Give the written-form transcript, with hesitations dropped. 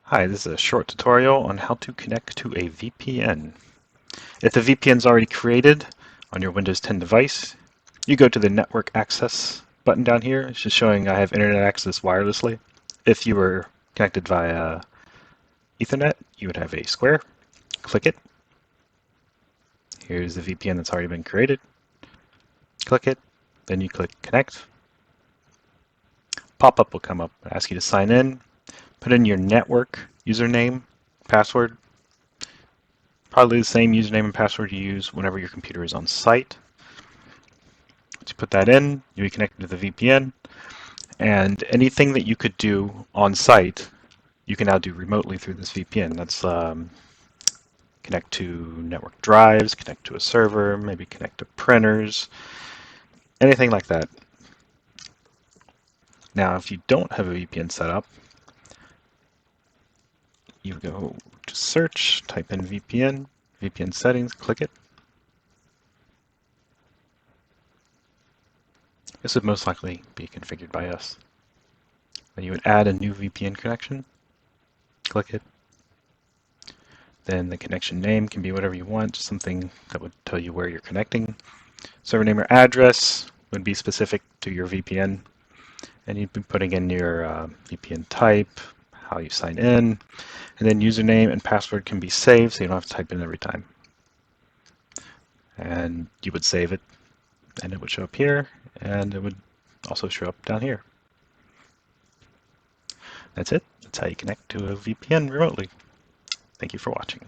Hi, this is a short tutorial on how to connect to a VPN. If the VPN is already created on your Windows 10 device, you go to the Network Access button down here. It's just showing I have internet access wirelessly. If you were connected via Ethernet, you would have a square. Click it. Here's the VPN that's already been created. Click it. Then you click Connect. Pop-up will come up and ask you to sign in. Put in your network username, password. Probably the same username and password you use whenever your computer is on site. Once you put that in, you'll be connected to the VPN, and anything that you could do on site, you can now do remotely through this VPN. That's connect to network drives, connect to a server, maybe connect to printers, anything like that. Now, if you don't have a VPN set up, you go to search, type in VPN, VPN settings, click it. This would most likely be configured by us. Then you would add a new VPN connection, click it. Then the connection name can be whatever you want, something that would tell you where you're connecting. Server name or address would be specific to your VPN, and you'd be putting in your VPN type, how you sign in, and then username and password can be saved so you don't have to type in every time. And you would save it, and it would show up here, and it would also show up down here. That's it. That's how you connect to a VPN remotely. Thank you for watching.